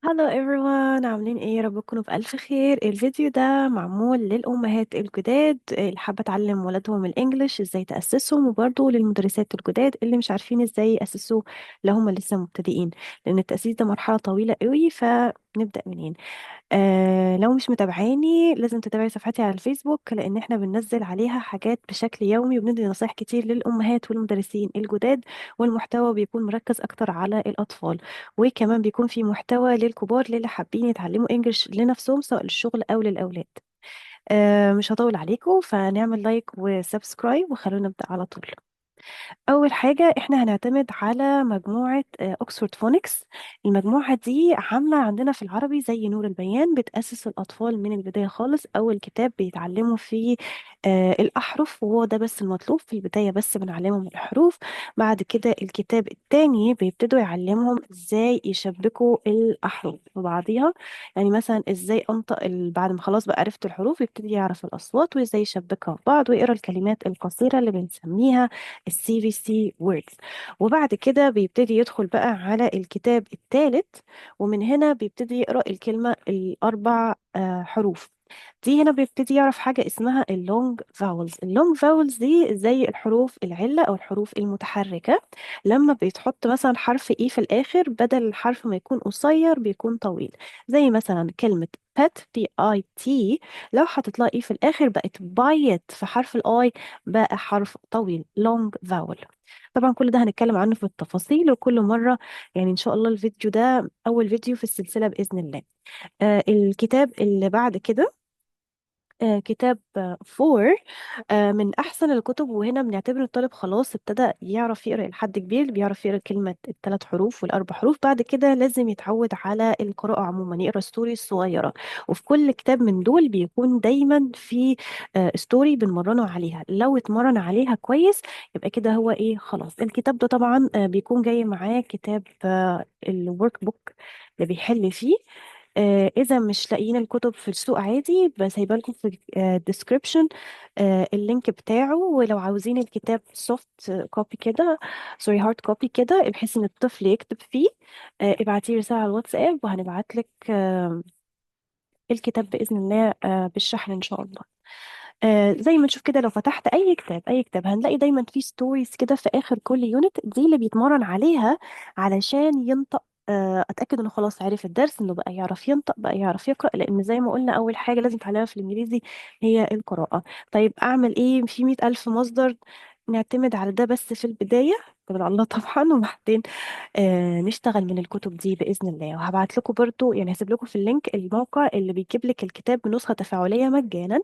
Hello everyone، عاملين ايه؟ يا رب تكونوا بألف خير. الفيديو ده معمول للأمهات الجداد اللي حابة تعلم ولادهم الإنجليش ازاي تأسسهم، وبرضه للمدرسات الجداد اللي مش عارفين ازاي يأسسوا لو هم لسه مبتدئين، لأن التأسيس ده مرحلة طويلة قوي. فنبدأ منين؟ لو مش متابعاني لازم تتابعي صفحتي على الفيسبوك، لان احنا بننزل عليها حاجات بشكل يومي، وبندي نصايح كتير للامهات والمدرسين الجداد، والمحتوى بيكون مركز اكتر على الاطفال، وكمان بيكون في محتوى للكبار اللي حابين يتعلموا انجليش لنفسهم سواء للشغل او للاولاد. مش هطول عليكم، فنعمل لايك وسبسكرايب وخلونا نبدأ على طول. أول حاجة إحنا هنعتمد على مجموعة أكسفورد فونكس. المجموعة دي عاملة عندنا في العربي زي نور البيان، بتأسس الأطفال من البداية خالص. أول كتاب بيتعلموا فيه الأحرف، وهو ده بس المطلوب في البداية، بس بنعلمهم الحروف. بعد كده الكتاب التاني بيبتدوا يعلمهم إزاي يشبكوا الأحرف ببعضيها. يعني مثلا إزاي أنطق بعد ما خلاص بقى عرفت الحروف، يبتدي يعرف الأصوات وإزاي يشبكها ببعض، ويقرأ الكلمات القصيرة اللي بنسميها السي في سي ووردز. وبعد كده بيبتدي يدخل بقى على الكتاب الثالث، ومن هنا بيبتدي يقرأ الكلمة الأربع حروف. دي هنا بيبتدي يعرف حاجة اسمها اللونج فاولز. اللونج فاولز دي زي الحروف العلة أو الحروف المتحركة، لما بيتحط مثلا حرف إيه في الآخر، بدل الحرف ما يكون قصير بيكون طويل. زي مثلا كلمة pet بي اي تي، لو حطيت لها ايه في الاخر بقت بايت، في حرف الاي بقى حرف طويل لونج فاول. طبعا كل ده هنتكلم عنه في التفاصيل وكل مرة، يعني ان شاء الله الفيديو ده اول فيديو في السلسلة بإذن الله. الكتاب اللي بعد كده كتاب فور، من أحسن الكتب. وهنا بنعتبر الطالب خلاص ابتدى يعرف يقرأ لحد كبير، بيعرف يقرأ كلمة الثلاث حروف والأربع حروف. بعد كده لازم يتعود على القراءة عموما، يقرأ ستوري الصغيرة. وفي كل كتاب من دول بيكون دايما في ستوري بنمرنه عليها. لو اتمرن عليها كويس يبقى كده هو ايه، خلاص. الكتاب ده طبعا بيكون جاي معاه كتاب الورك بوك اللي بيحل فيه. اذا مش لاقيين الكتب في السوق عادي، بس هيبقى لكم في الديسكريبشن اللينك بتاعه. ولو عاوزين الكتاب سوفت كوبي كده، سوري هارد كوبي كده، بحيث ان الطفل يكتب فيه، ابعتي رسالة على الواتساب وهنبعت لك الكتاب بإذن الله بالشحن إن شاء الله. زي ما نشوف كده، لو فتحت اي كتاب هنلاقي دايما في ستوريز كده في اخر كل يونت، دي اللي بيتمرن عليها علشان ينطق. اتاكد انه خلاص عرف الدرس، انه بقى يعرف ينطق، بقى يعرف يقرا، لان زي ما قلنا اول حاجه لازم تعلمها في الانجليزي هي القراءه. طيب اعمل ايه؟ في 100,000 مصدر، نعتمد على ده بس في البدايه، طبعا الله طبعا، وبعدين نشتغل من الكتب دي بإذن الله. وهبعت لكم برضو، يعني هسيب لكم في اللينك الموقع اللي بيجيب لك الكتاب بنسخة تفاعلية مجانا.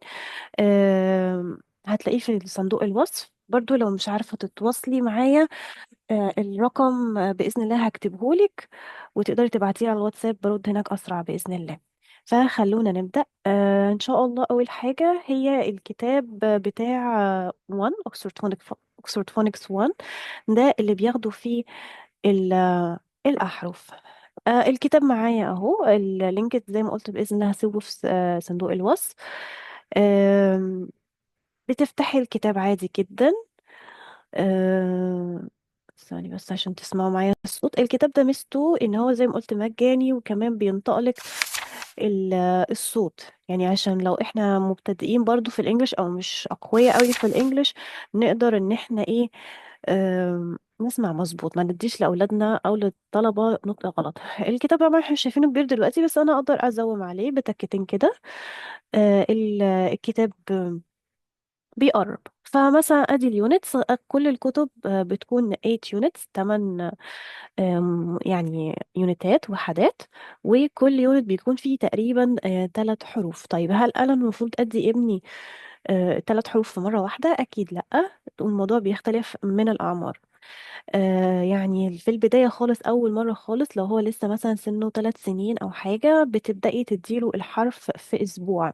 هتلاقيه في صندوق الوصف. برضو لو مش عارفة تتواصلي معايا، الرقم بإذن الله هكتبه لك، وتقدري تبعتيه على الواتساب، برد هناك أسرع بإذن الله. فخلونا نبدأ. إن شاء الله أول حاجة هي الكتاب بتاع 1 أكسفورد فونكس 1. ده اللي بياخدوا فيه الأحرف. الكتاب معايا أهو، اللينك زي ما قلت بإذن الله هسيبه في صندوق الوصف. آم، بتفتحي الكتاب عادي جدا. آه، ثاني بس عشان تسمعوا معايا الصوت. الكتاب ده ميزته ان هو زي ما قلت مجاني، وكمان بينطق لك ال- الصوت. يعني عشان لو احنا مبتدئين برضو في الانجليش او مش اقوياء قوي في الانجليش، نقدر ان احنا ايه، نسمع مظبوط، ما نديش لاولادنا او للطلبه نطق غلط. الكتاب طبعا احنا شايفينه كبير دلوقتي، بس انا اقدر ازوم عليه بتكتين كده. الكتاب بيقرب. فمثلا ادي اليونتس، كل الكتب بتكون 8 يونتس، 8 يعني يونتات وحدات. وكل يونت بيكون فيه تقريبا 3 حروف. طيب هل انا المفروض ادي ابني 3 حروف في مرة واحدة؟ اكيد لا، والموضوع بيختلف من الاعمار. يعني في البداية خالص، أول مرة خالص، لو هو لسه مثلا سنه 3 سنين أو حاجة، بتبدأي تديله الحرف في أسبوع.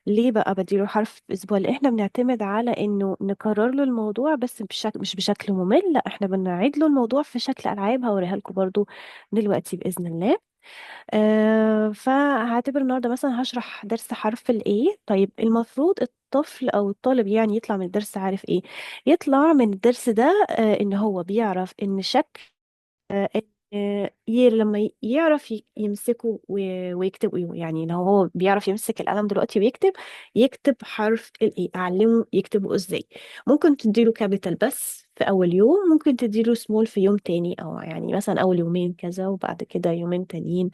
ليه بقى بديله حرف في اسبوع؟ لان احنا بنعتمد على انه نكرر له الموضوع، بس بشكل مش بشكل ممل، لا احنا بنعيد له الموضوع في شكل العاب، هوريها لكم برضو دلوقتي باذن الله. فهعتبر النهارده مثلا هشرح درس حرف الاي. طيب المفروض الطفل او الطالب يعني يطلع من الدرس عارف ايه؟ يطلع من الدرس ده ان هو بيعرف ان شكل لما يعرف يمسكه ويكتب، يعني لو هو بيعرف يمسك القلم دلوقتي ويكتب، يكتب حرف الاي، اعلمه يكتبه ازاي. ممكن تديله كابيتال بس في اول يوم، ممكن تديله سمول في يوم تاني، او يعني مثلا اول يومين كذا وبعد كده يومين تانيين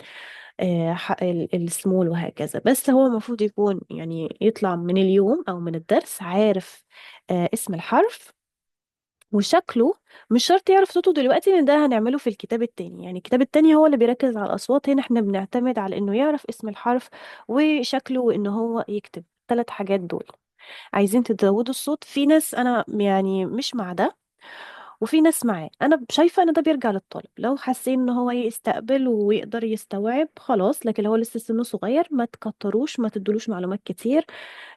السمول وهكذا. بس هو المفروض يكون يعني يطلع من اليوم او من الدرس عارف اسم الحرف وشكله. مش شرط يعرف صوته دلوقتي، لان ده هنعمله في الكتاب التاني. يعني الكتاب التاني هو اللي بيركز على الاصوات، هنا احنا بنعتمد على انه يعرف اسم الحرف وشكله وان هو يكتب. 3 حاجات دول. عايزين تزودوا الصوت. في ناس انا يعني مش مع ده، وفي ناس معاه. انا شايفه ان ده بيرجع للطالب، لو حاسين ان هو يستقبل ويقدر يستوعب خلاص، لكن هو لسه سنه صغير ما تكتروش، ما تدلوش معلومات كتير.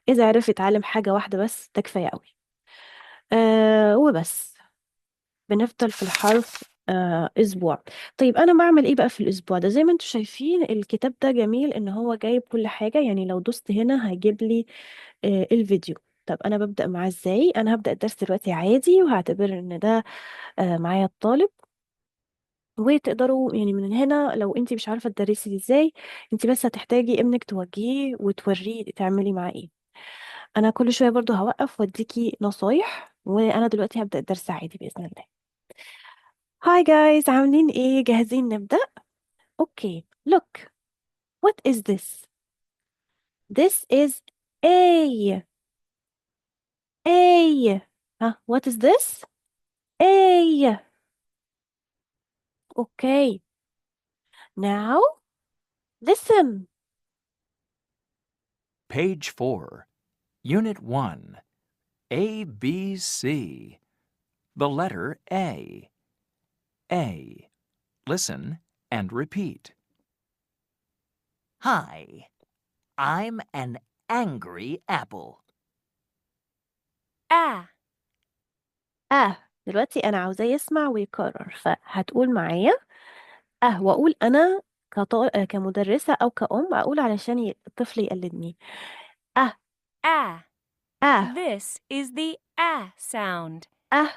اذا عرف يتعلم حاجه واحده بس ده كفايه قوي. وبس. بنفضل في الحرف اسبوع. طيب انا بعمل ايه بقى في الاسبوع ده؟ زي ما انتم شايفين الكتاب ده جميل ان هو جايب كل حاجه. يعني لو دوست هنا هيجيب لي الفيديو. طب انا ببدأ معاه ازاي؟ انا هبدأ الدرس دلوقتي عادي، وهعتبر ان ده معايا الطالب. وتقدروا يعني من هنا لو انت مش عارفه تدرسي ازاي، انت بس هتحتاجي ابنك توجهيه وتوريه تعملي معاه ايه. انا كل شويه برضو هوقف واديكي نصايح، وانا دلوقتي هبدأ الدرس عادي باذن الله. هاي جايز، عاملين ايه؟ جاهزين نبدأ؟ اوكي. look, what is this? This is A. A. ها what is this? A. okay. Now listen. Page 4, Unit 1, A, B, C. The letter A. A. Listen and repeat. Hi, I'm an angry apple. دلوقتي انا عاوزاه يسمع ويكرر، فهتقول معايا واقول انا كمدرسة او كأم اقول علشان الطفل يقلدني. اه. Ah. اه. This is the ah sound.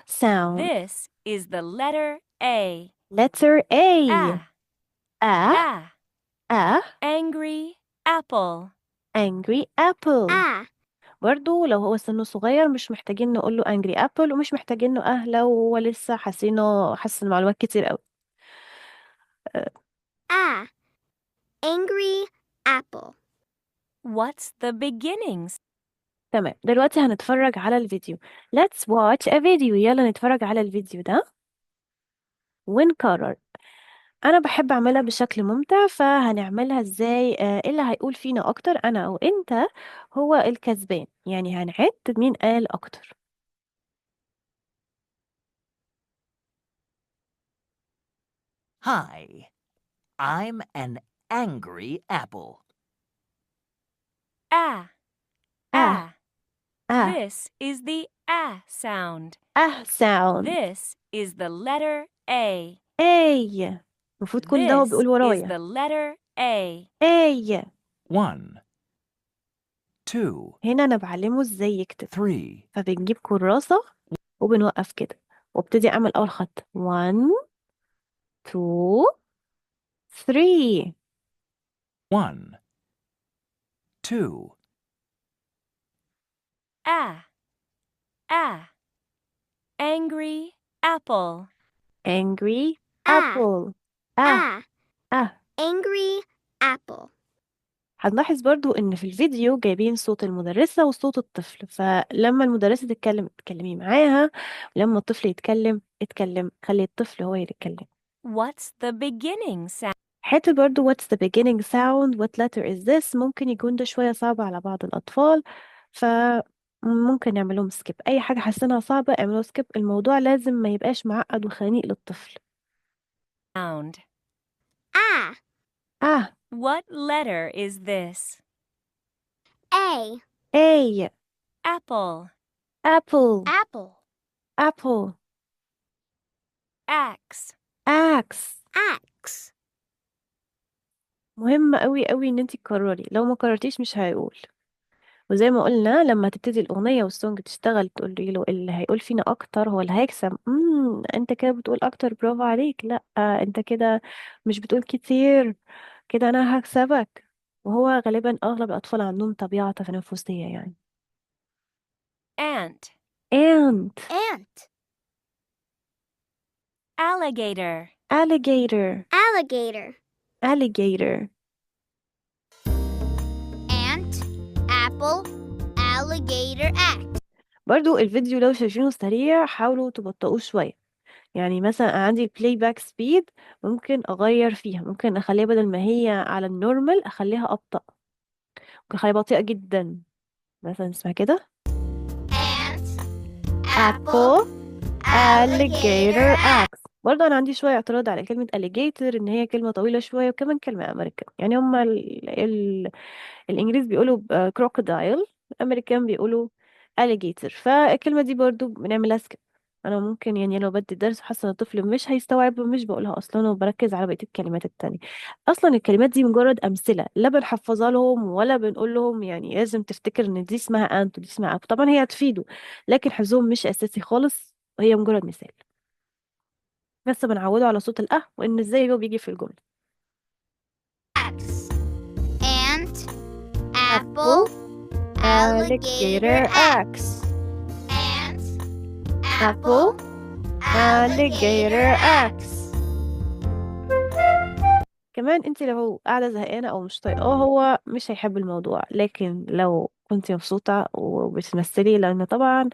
sound. This is the letter A. letter A. Ah. اه. Ah. اه. Angry apple. angry apple. برضو لو هو سنه صغير مش محتاجين نقول له angry apple، ومش محتاجين له لو هو لسه حاسس المعلومات كتير قوي. Angry apple. What's the beginnings? تمام. دلوقتي هنتفرج على الفيديو. let's watch a video. يلا نتفرج على الفيديو ده ونكرر. انا بحب اعملها بشكل ممتع، فهنعملها ازاي؟ اللي هيقول فينا اكتر انا او انت هو الكسبان. يعني هنعد مين قال اكتر. Hi, I'm an angry apple. Ah. اه. Ah. اه. This is the ah sound. sound. This is the letter A. اي. المفروض كل ده هو This بيقول is ورايا. the letter A. اي. 1, 2, هنا انا بعلمه ازاي يكتب، 3, فبنجيب كراسة وبنوقف كده، وابتدي اعمل اول خط 1 2 3. 1, 2, Ah. Ah. Angry apple. angry Ah. apple. اه. Ah. اه. Angry apple. هنلاحظ برضو ان في الفيديو جايبين صوت المدرسة وصوت الطفل، فلما المدرسة تتكلم اتكلمي معاها، ولما الطفل يتكلم خلي الطفل هو اللي يتكلم. What's the beginning sound? حتى برضو what's the beginning sound, what letter is this، ممكن يكون ده شوية صعب على بعض الأطفال، فممكن نعملهم سكيب. أي حاجة حاسينها صعبة اعملوا سكيب. الموضوع لازم ما يبقاش معقد وخنيق للطفل. Ah. اه. What letter is this? A. A. Apple. apple. Apple. apple. Axe. axe. Axe. مهم قوي قوي ان انتي تكرري، لو ما كررتيش مش هيقول. وزي ما قلنا لما تبتدي الأغنية والسونج تشتغل تقولي له اللي هيقول فينا أكتر هو اللي هيكسب. أنت كده بتقول أكتر، برافو عليك. لأ، أنت كده مش بتقول كتير، كده أنا هكسبك. وهو غالبا أغلب الأطفال عندهم طبيعة تنافسية يعني. ant, and Ant. alligator, alligator Alligator. alligator. Ant. Apple. Alligator. Act. برضو الفيديو لو شايفينه سريع حاولوا تبطئوه شوية. يعني مثلا أنا عندي البلاي باك سبيد ممكن أغير فيها، ممكن أخليها بدل ما هي على النورمال أخليها أبطأ، ممكن أخليها بطيئة جدا. مثلا اسمع كده. Ant. apple alligator Act. axe. برضه انا عندي شويه اعتراض على كلمه alligator، ان هي كلمه طويله شويه وكمان كلمه امريكان. يعني هما الانجليز بيقولوا crocodile، الامريكان بيقولوا alligator. فالكلمه دي برضه بنعملها سكيب. انا ممكن يعني لو بدي درس حاسه ان الطفل مش هيستوعب مش بقولها اصلا وبركز على بقيه الكلمات التانية. اصلا الكلمات دي مجرد امثله، لا بنحفظها لهم ولا بنقول لهم يعني لازم تفتكر ان دي اسمها انت ودي اسمها اب. طبعا هي هتفيده لكن حفظهم مش اساسي خالص، وهي مجرد مثال بس بنعوده على صوت الأه وإن إزاي هو بيجي في الجملة. Ant. apple Apple. alligator Alligator. Act. axe. Ant. apple alligator axe. كمان انت لو قاعدة زهقانة او مش طايقاه هو مش هيحب الموضوع، لكن لو كنت مبسوطة وبتمثلي، لان طبعا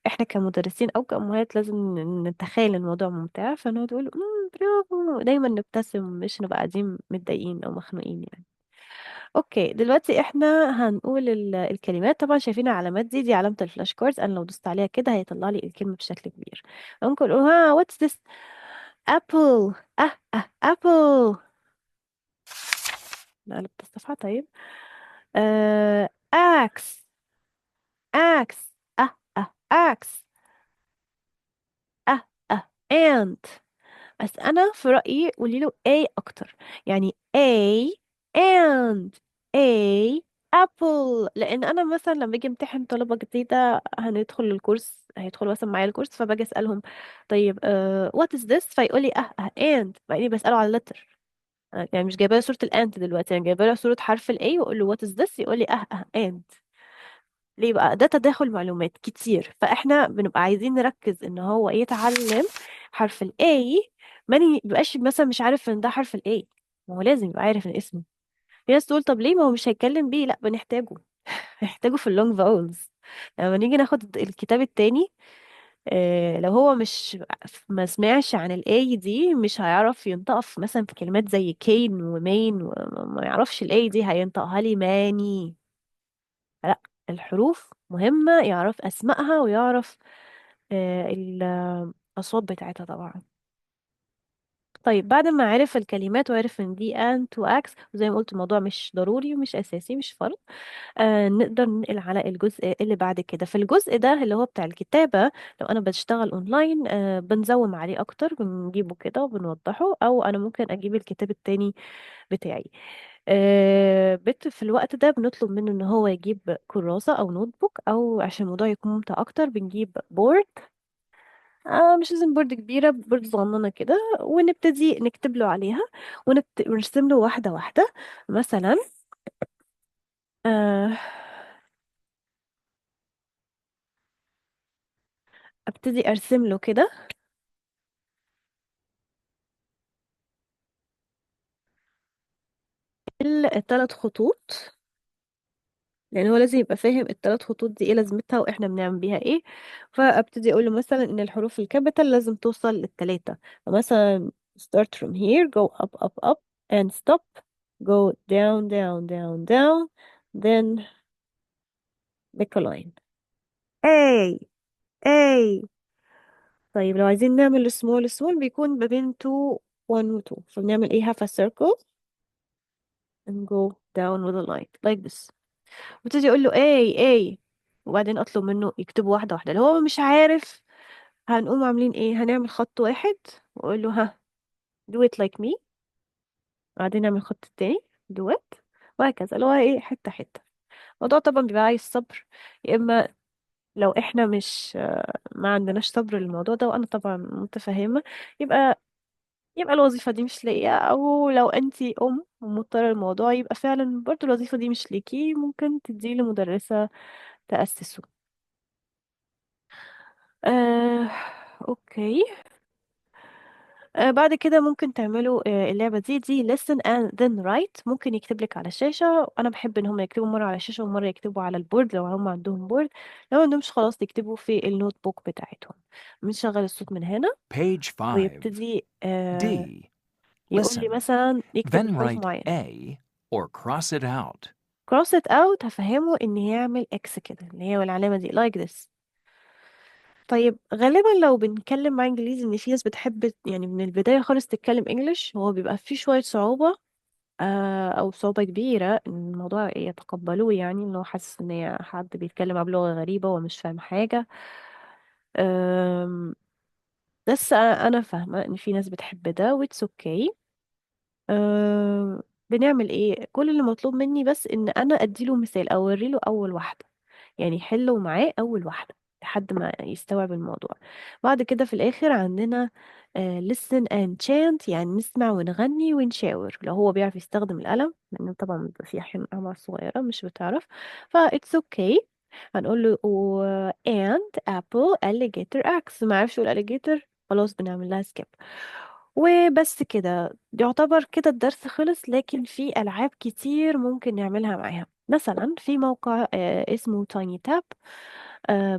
احنا كمدرسين او كأمهات لازم نتخيل الموضوع ممتع، فنقعد نقول برافو، دايما نبتسم مش نبقى قاعدين متضايقين او مخنوقين يعني. اوكي دلوقتي احنا هنقول الكلمات. طبعا شايفين العلامات دي علامة الفلاش كاردز، انا لو دوست عليها كده هيطلع لي الكلمة بشكل كبير. ممكن اقول ها واتس ذس. ابل. ابل. نقلب الصفحة. طيب اكس. اكس. اكس. انت. بس انا في رايي قولي له A اكتر، يعني A and A apple. لان انا مثلا لما باجي امتحن طلبه جديده هندخل الكورس، هيدخلوا مثلا معايا الكورس، فباجي اسالهم طيب what is this، فيقول لي and، مع اني بساله على اللتر. يعني مش جايبه له صوره الانت دلوقتي، انا جايبه له صوره حرف الاي واقول له what is this، يقول لي and. ليه بقى؟ ده تداخل معلومات كتير، فاحنا بنبقى عايزين نركز ان هو يتعلم حرف ال A، ما يبقاش مثلا مش عارف ان ده حرف ال A. ما هو لازم يبقى عارف ان اسمه. في ناس تقول طب ليه ما هو مش هيتكلم بيه؟ لا بنحتاجه. هنحتاجه في اللونج فاولز. لما نيجي ناخد الكتاب التاني لو هو مش ما سمعش عن ال A دي مش هيعرف ينطق مثلا في كلمات زي كين ومين، وما يعرفش ال A دي هينطقها لي ماني. لا، الحروف مهمة يعرف أسمائها ويعرف الأصوات بتاعتها طبعا. طيب بعد ما عرف الكلمات وعرف ان دي انت واكس، وزي ما قلت الموضوع مش ضروري ومش اساسي مش فرض، نقدر ننقل على الجزء اللي بعد كده. في الجزء ده اللي هو بتاع الكتابة، لو انا بشتغل اونلاين بنزوم عليه اكتر، بنجيبه كده وبنوضحه، او انا ممكن اجيب الكتاب التاني بتاعي. في الوقت ده بنطلب منه ان هو يجيب كراسة او نوت بوك، او عشان الموضوع يكون ممتع اكتر بنجيب بورد. مش لازم بورد كبيرة، بورد صغننة كده، ونبتدي نكتب له عليها ونرسم له واحدة واحدة. مثلا آه ابتدي ارسم له كده الثلاث خطوط، لان هو لازم يبقى فاهم الثلاث خطوط دي ايه لازمتها واحنا بنعمل بيها ايه. فابتدي اقول له مثلا ان الحروف الكابيتال لازم توصل للثلاثه، فمثلا start from here, go up up up and stop, go down down down down, then make a line. A. A. طيب لو عايزين نعمل small small بيكون ما بين 2 1 و 2، فبنعمل ايه half a circle and go down with a line like this. وابتدي اقول له A. وبعدين اطلب منه يكتبه واحده واحده. لو هو مش عارف هنقوم عاملين ايه، هنعمل خط واحد واقول له ها do it like me، بعدين نعمل خط التاني do it، وهكذا اللي هو ايه حته حته. الموضوع طبعا بيبقى عايز صبر، يا اما لو احنا مش ما عندناش صبر للموضوع ده، وانا طبعا متفهمة، يبقى الوظيفة دي مش ليا، او لو انتي ام ومضطرة الموضوع يبقى فعلا برضو الوظيفة دي مش ليكي، ممكن تدي لمدرسة تأسسه. آه، اوكي. بعد كده ممكن تعملوا اللعبة دي listen and then write. ممكن يكتب لك على الشاشة. أنا بحب إن هم يكتبوا مرة على الشاشة ومرة يكتبوا على البورد لو هم عندهم بورد. لو ما عندهمش خلاص يكتبوا في النوت بوك بتاعتهم. بنشغل الصوت من هنا Page 5. ويبتدي D. يقول لي Listen. مثلا يكتب Then الحروف write معين. A or cross it out. cross it out هفهمه إن يعمل X كده، اللي هي العلامة دي like this. طيب غالبا لو بنتكلم مع انجليزي، ان في ناس بتحب يعني من البداية خالص تتكلم انجليش، هو بيبقى فيه شوية صعوبة او صعوبة كبيرة ان الموضوع يتقبلوه، يعني انه حاسس ان هي حد بيتكلم بلغة غريبة ومش فاهم حاجة. أم، بس انا فاهمة ان في ناس بتحب ده واتس اوكي. بنعمل ايه؟ كل اللي مطلوب مني بس ان انا اديله مثال او اوريله اول واحدة، يعني حلوا معاه اول واحدة لحد ما يستوعب الموضوع. بعد كده في الاخر عندنا listen and chant، يعني نسمع ونغني ونشاور لو هو بيعرف يستخدم القلم، لان طبعا بيبقى في احيانا اعمار صغيرة مش بتعرف، فا it's okay. هنقول له and apple alligator axe. ما عرفش يقول alligator، خلاص بنعمل لها skip. وبس كده يعتبر كده الدرس خلص، لكن في ألعاب كتير ممكن نعملها معاها. مثلا في موقع اسمه تايني تاب،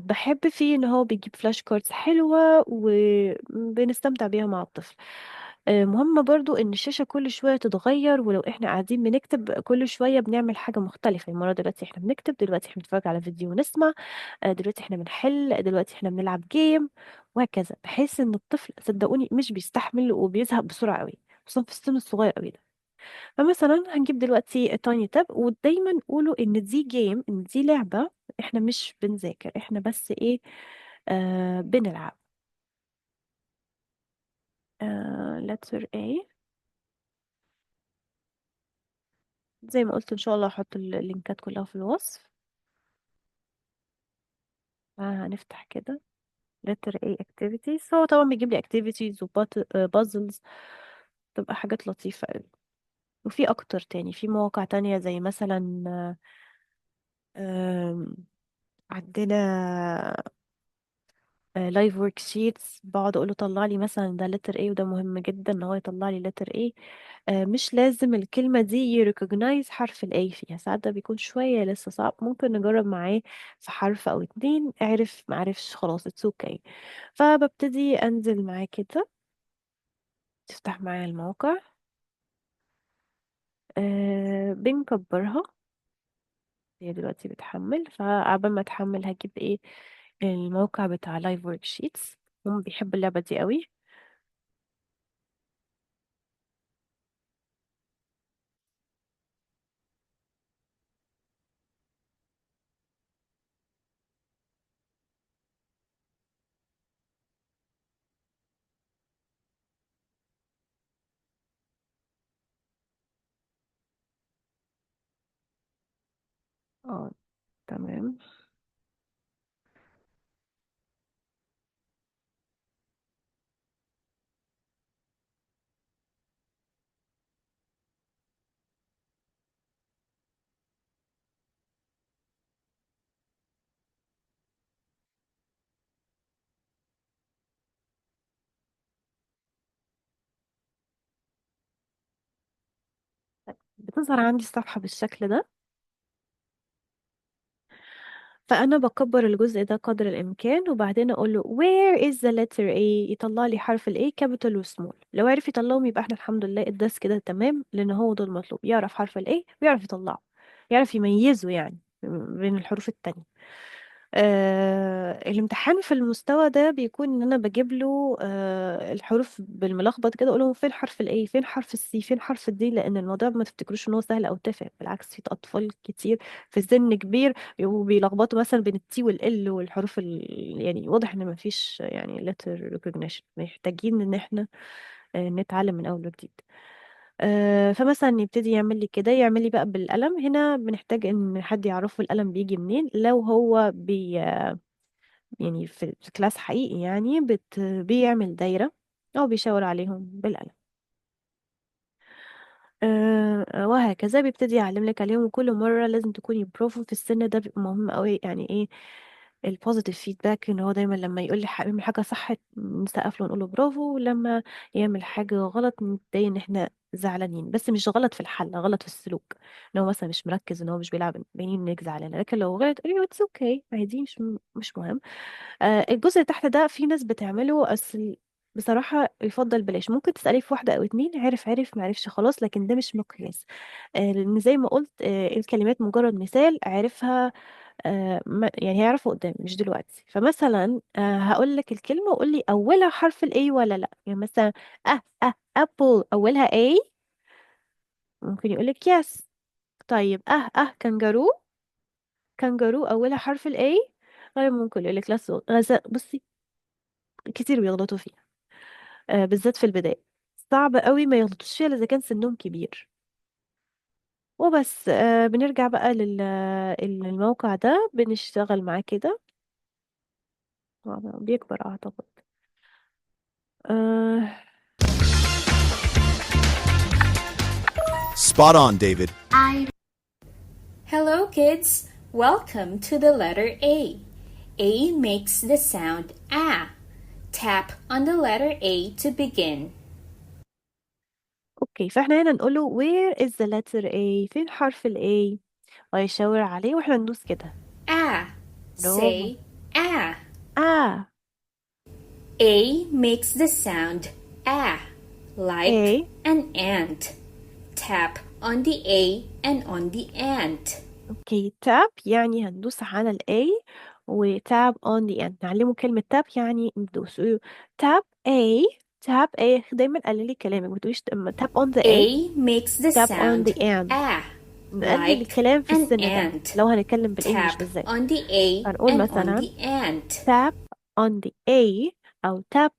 بحب فيه ان هو بيجيب فلاش كاردز حلوة وبنستمتع بيها مع الطفل. مهم برضو ان الشاشة كل شوية تتغير، ولو احنا قاعدين بنكتب كل شوية بنعمل حاجة مختلفة. المرة دلوقتي احنا بنكتب، دلوقتي احنا بنتفرج على فيديو ونسمع، دلوقتي احنا بنحل، دلوقتي احنا بنلعب جيم، وهكذا، بحيث ان الطفل صدقوني مش بيستحمل وبيزهق بسرعة قوي، خصوصا في السن الصغير قوي ده. فمثلا هنجيب دلوقتي تايني تاب، ودايما قولوا ان دي جيم، ان دي لعبة، احنا مش بنذاكر، احنا بس ايه، بنلعب. letter A. زي ما قلت ان شاء الله هحط اللينكات كلها في الوصف. هنفتح كده letter A activities. هو طبعا بيجيب لي activities و puzzles، تبقى حاجات لطيفة قوي. وفي اكتر تاني، في مواقع تانية زي مثلا آم، عندنا لايف ورك شيتس. بقعد اقول له طلع لي مثلا ده letter A، وده مهم جدا ان هو يطلع لي letter A. مش لازم الكلمة دي يريكوجنايز حرف ال A فيها، ساعات ده بيكون شوية لسه صعب، ممكن نجرب معاه في حرف او اتنين، عرف معرفش خلاص it's okay. فببتدي انزل معاه كده، تفتح معايا الموقع. بنكبرها، هي دلوقتي بتحمل، فعبال ما تحمل هجيب ايه، الموقع بتاع لايف ورك شيتس. هم بيحبوا اللعبة دي قوي. اه تمام. بتظهر عندي الصفحة بالشكل ده، فأنا بكبر الجزء ده قدر الإمكان، وبعدين أقول له where is the letter A، يطلع لي حرف ال A capital و small. لو عرف يطلعهم يبقى احنا الحمد لله الدرس كده تمام، لأن هو ده المطلوب، يعرف حرف ال A ويعرف يطلعه، يعرف يميزه يعني بين الحروف التانية. الامتحان في المستوى ده بيكون ان انا بجيب له الحروف بالملخبط كده، اقول له فين حرف الاي، فين حرف السي، فين حرف الدي، لان الموضوع ما تفتكروش ان هو سهل او تافه، بالعكس في اطفال كتير في سن كبير وبيلخبطوا مثلا بين التي والال والحروف يعني واضح ان ما فيش يعني letter recognition، محتاجين ان احنا نتعلم من اول وجديد. فمثلا يبتدي يعمل لي كده، يعمل لي بقى بالقلم. هنا بنحتاج ان حد يعرفه القلم بيجي منين. لو هو يعني في كلاس حقيقي يعني بيعمل دايرة او بيشاور عليهم بالقلم. وهكذا بيبتدي يعلم لك عليهم. وكل مرة لازم تكوني بروفو في السن ده، بيبقى مهم قوي. يعني ايه البوزيتيف فيدباك؟ ان هو دايما لما يقول لي يعمل حاجة صح نسقف له ونقول له برافو، ولما يعمل حاجة غلط نتضايق ان احنا زعلانين. بس مش غلط في الحل، غلط في السلوك، ان هو مثلا مش مركز، ان هو مش بيلعب باينين انك زعلانة. لكن لو غلط قولي له اتس اوكي عادي، مش مهم. الجزء اللي تحت ده في ناس بتعمله، اصل بصراحة يفضل بلاش. ممكن تسألي في واحدة أو اتنين، عرف معرفش خلاص، لكن ده مش مقياس. لأن زي ما قلت الكلمات مجرد مثال عرفها. يعني هيعرفه قدام مش دلوقتي. فمثلا هقول لك الكلمة وقول لي أولها حرف ال A ولا لأ. يعني مثلا apple أولها A، ممكن يقول لك yes. طيب كانجارو، كانجارو أولها حرف ال A، غالبا ممكن يقول لك لا غزال. بصي كتير بيغلطوا فيها، بالذات في البداية. صعب قوي ما يغلطوش فيها إلا إذا كان سنهم كبير. وبس بنرجع بقى للموقع ده، بنشتغل معاه كده. بيكبر أعتقد. آه Spot on, David. Hello, kids. Welcome to the letter A. A makes the sound A. Tap on the letter A to begin. أوكي، فإحنا هنا نقوله where is the letter A؟ فين حرف ال A؟ ويشاور عليه وإحنا ندوس كده. A. برافو. Say A. آه A makes the sound A, like A. an ant. Tap on the A and on the ant. اوكي، تاب يعني هندوس على ال A، وتاب on the end. نعلمه كلمة تاب يعني ندوس. تاب A، تاب A. دايما قللي كلامك، ما تقوليش تاب on the A، A makes the تاب on the sound end. A, نقلل like الكلام في an السن ده ant. لو هنتكلم بالانجلش Tap بالذات. on the A هنقول and on مثلا the ant. tap on the A أو tap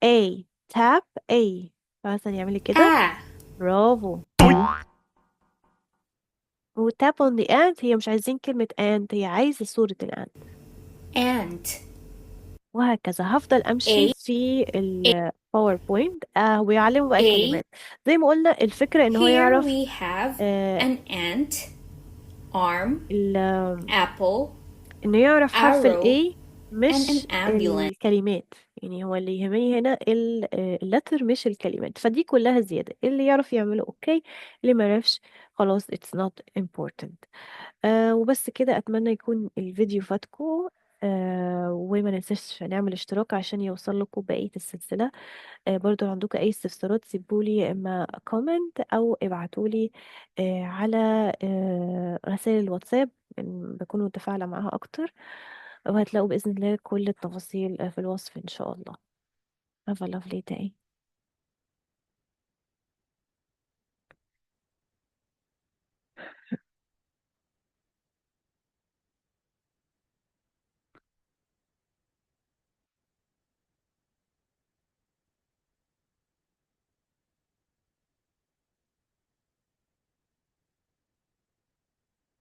A، tap A. مثلا يعملي كده. A. برافو. و tap on the ant هي مش عايزين كلمة ant، هي عايزة صورة الant. Ant. وهكذا هفضل امشي A. في الباوربوينت. ويعلموا بقى A. الكلمات. زي ما قلنا الفكرة ان هو Here يعرف we have آه an ant, arm, apple, انه يعرف حرف ال arrow, A and مش an ambulance. الكلمات. يعني هو اللي يهمني هنا اللتر مش الكلمات. فدي كلها زيادة. اللي يعرف يعمله اوكي، اللي ما يعرفش خلاص it's not important. وبس كده. اتمنى يكون الفيديو فاتكم. وما ننساش نعمل اشتراك عشان يوصل لكم بقية السلسلة. برضو لو عندكم اي استفسارات سيبولي يا اما كومنت او ابعتولي على رسائل الواتساب. بكون متفاعلة معاها اكتر. وهتلاقوا بإذن الله كل التفاصيل في الوصف ان شاء الله. Have a lovely day.